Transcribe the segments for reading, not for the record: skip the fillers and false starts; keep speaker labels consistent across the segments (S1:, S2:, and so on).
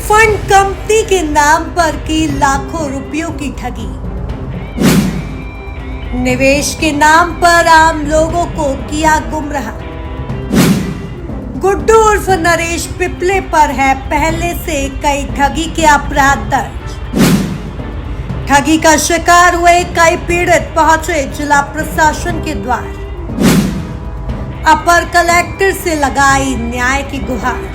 S1: Fund company के नाम पर की लाखों रुपयों की ठगी। निवेश के नाम पर आम लोगों को किया गुमराह। गुड्डू उर्फ नरेश पिपले पर है पहले से कई ठगी के अपराध दर्ज। ठगी का शिकार हुए कई पीड़ित पहुंचे जिला प्रशासन के द्वार। अपर कलेक्टर से लगाई न्याय की गुहार।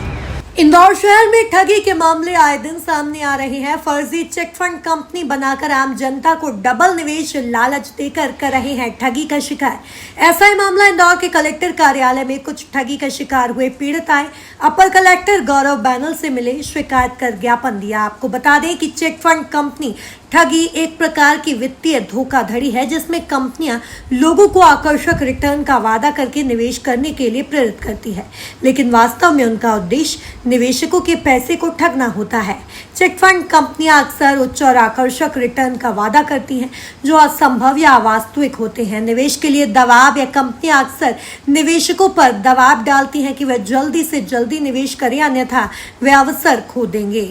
S1: इंदौर शहर में ठगी के मामले आए दिन सामने आ रहे हैं। फर्जी चिट फंड कंपनी बनाकर आम जनता को डबल निवेश लालच देकर कर रहे हैं ठगी का शिकार। ऐसा ही मामला इंदौर के कलेक्टर कार्यालय में कुछ ठगी का शिकार हुए पीड़ित आए। अपर कलेक्टर गौरव बैनल से मिले, शिकायत कर ज्ञापन दिया। आपको बता दें कि चिट फंड कंपनी ठगी एक प्रकार की वित्तीय धोखाधड़ी है जिसमें कंपनियां लोगों को आकर्षक रिटर्न का वादा करके निवेश करने के लिए प्रेरित करती है, लेकिन वास्तव में उनका उद्देश्य निवेशकों के पैसे को ठगना होता है। चिट फंड कंपनियां अक्सर उच्च और आकर्षक रिटर्न का वादा करती हैं जो असंभव या अवास्तविक होते हैं। निवेश के लिए दबाव या कंपनियां अक्सर निवेशकों पर दबाव डालती हैं कि वे जल्दी से जल्दी निवेश करें, अन्यथा वे अवसर खो देंगे।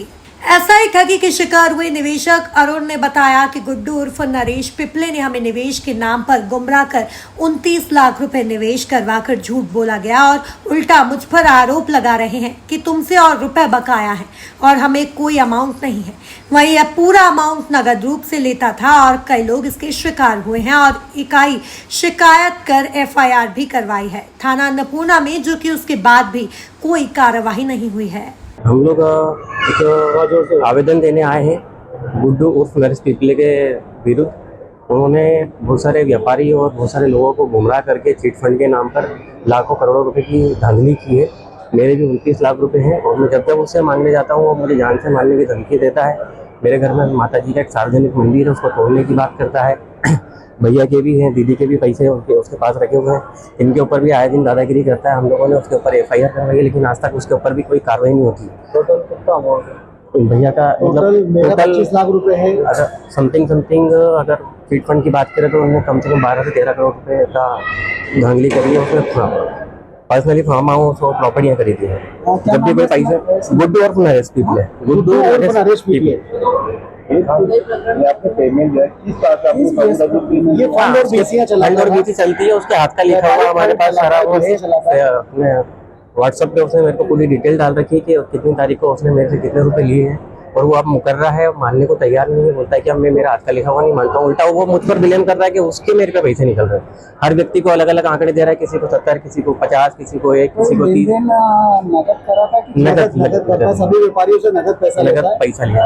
S1: ऐसा ही ठगी के शिकार हुए निवेशक अरुण ने बताया कि गुड्डू उर्फ नरेश पिपले ने हमें निवेश के नाम पर गुमराह कर 29 लाख रुपए निवेश करवाकर झूठ बोला गया और उल्टा मुझ पर आरोप लगा रहे हैं कि तुमसे और रुपए बकाया है और हमें कोई अमाउंट नहीं है। वहीं यह पूरा अमाउंट नगद रूप से लेता था और कई लोग इसके शिकार हुए हैं और इकाई शिकायत कर FIR भी करवाई है थाना अन्नपूर्णा में, जो कि उसके बाद भी कोई कार्रवाई नहीं हुई है।
S2: हम लोग एक आवेदन देने आए हैं गुड्डू उर्फ नरेश पिपले के विरुद्ध। उन्होंने बहुत सारे व्यापारी और बहुत सारे लोगों को गुमराह करके चिट फंड के नाम पर लाखों करोड़ों रुपए की धांधली की है। मेरे भी 29 लाख रुपए हैं और मैं जब तक उससे मांगने जाता हूँ वो मुझे जान से मारने की धमकी देता है। मेरे घर में माता जी का एक सार्वजनिक मंदिर है, उसको तोड़ने की बात करता है। भैया के भी हैं, दीदी के भी पैसे उसके पास रखे हुए हैं। इनके ऊपर भी आए दिन दादागिरी करता है। हम लोगों ने उसके ऊपर FIR करवाई है, लेकिन आज तक उसके ऊपर भी कोई कार्रवाई नहीं होती।
S3: टोटल कितना अमाउंट है?
S2: भैया का
S3: टोटल 25 लाख रुपए है।
S2: अगर समथिंग अगर चिट फंड की बात करें तो उन्होंने कम से कम 12 से 13 करोड़ रुपए का धांधली करी है। उसने पर्सनली फार्म हाउस और प्रॉपर्टियाँ खरीदी है। जब भी कोई पैसा गुड्डू और नरेश पिपले
S3: आपने पेमेंट है किस तरह से ये फंड और बीसी
S2: चलती है, उसके हाथ का लिखा हुआ हमारे पास सारा वो है। अपने व्हाट्सएप पे उसने मेरे को पूरी डिटेल डाल रखी है कि कितनी तारीख को उसने मेरे से कितने रुपए लिए हैं और वो अब मुकर्रा है, मानने को तैयार नहीं है। बोलता है कि अब मैं मेरा हाथ का लिखा हुआ नहीं मानता हूँ। उल्टा वो मुझ पर ब्लेम कर रहा है कि उसके मेरे पे पैसे निकल रहे हैं। हर व्यक्ति को अलग अलग आंकड़े दे रहा है, किसी को 70, किसी को 50, किसी को 1, किसी को 30।
S3: नगद करा था कि नगद सभी व्यापारियों से नगद पैसा लिया।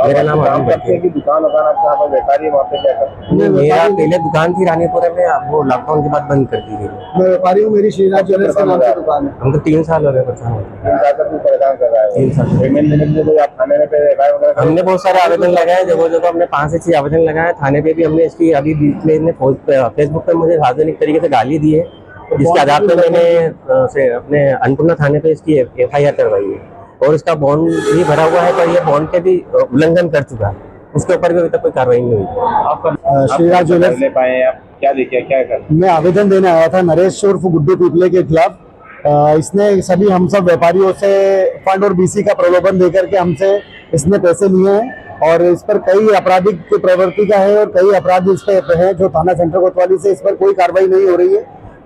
S2: मेरा नाम अरुण है।
S3: दुकान व्यापारी वहाँ पे क्या करते?
S2: मेरा पहले दुकान थी रानीपुर में, अब वो लॉकडाउन के बाद बंद कर दी गई।
S3: मैं व्यापारी हूँ, मेरी श्रीनाथ ज्वेलर्स के नाम से दुकान है।
S2: हमको 3 साल हो गए परेशान होते। 3 साल
S3: पेमेंट देने के लिए कोई आप थाने पे
S2: हमने बहुत सारे आवेदन लगाए, जगह जगह हमने 5 से 6 आवेदन लगाए। थाने पे भी हमने इसकी अभी बीच में फेसबुक पे मुझे सार्वजनिक तरीके से गाली दी है, जिसके आधार पर मैंने अपने अन्नपूर्णा थाने पे इसकी FIR करवाई है और इसका बॉन्ड भी भरा हुआ है, पर ये बॉन्ड के भी उल्लंघन कर चुका है। उसके ऊपर भी अभी तक कोई कार्रवाई नहीं हुई।
S3: आपका श्रीनाथ ज्वेलर्स ले पाए आप क्या देखिए क्या कर? मैं आवेदन देने आया था नरेश उर्फ गुड्डू पिपले के खिलाफ। इसने सभी हम सब व्यापारियों से फंड और BC का प्रलोभन देकर के हमसे इसने पैसे लिए हैं और इस पर कई आपराधिक प्रवृत्ति का है और कई अपराध इस पे है जो थाना सेंटर कोतवाली से इस पर कोई कार्रवाई नहीं हो रही है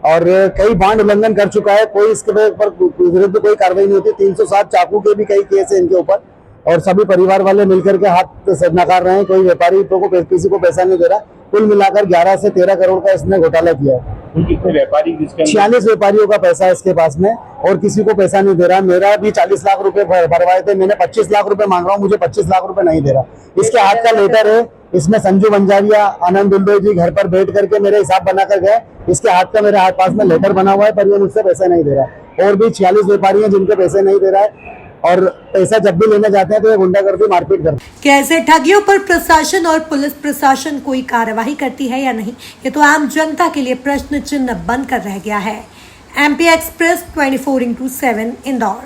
S3: और कई बांड उल्लंघन कर चुका है। कोई इसके ऊपर विरुद्ध कोई कार्रवाई नहीं होती। 307 चाकू के भी कई केस है इनके ऊपर और सभी परिवार वाले मिलकर के हाथ से नकार रहे हैं। कोई व्यापारी को किसी को पैसा नहीं दे रहा। कुल मिलाकर 11 से 13 करोड़ का इसने घोटाला किया है।
S4: कितने व्यापारी
S3: 46 व्यापारियों का पैसा है इसके पास में और किसी को पैसा नहीं दे रहा। मेरा भी 40 लाख रुपए भरवाए थे, मैंने 25 लाख रुपए मांग रहा हूँ, मुझे 25 लाख रुपए नहीं दे रहा। इसके हाथ का लेटर है, इसमें संजू बंजारिया, आनंद दुल्बे जी घर पर बैठ करके मेरे हिसाब बना कर गए। इसके हाथ का मेरे पास में लेटर बना हुआ है, पर ये मुझसे पैसा नहीं दे रहा। और भी 46 व्यापारी हैं जिनके पैसे नहीं दे रहा है और पैसा जब भी लेने जाते हैं तो ये गुंडागर्दी मारपीट करते हैं।
S1: कैसे ठगियों पर प्रशासन और पुलिस प्रशासन कोई कार्यवाही करती है या नहीं, ये तो आम जनता के लिए प्रश्न चिन्ह बनकर रह गया है। MP express 24/7 Indore.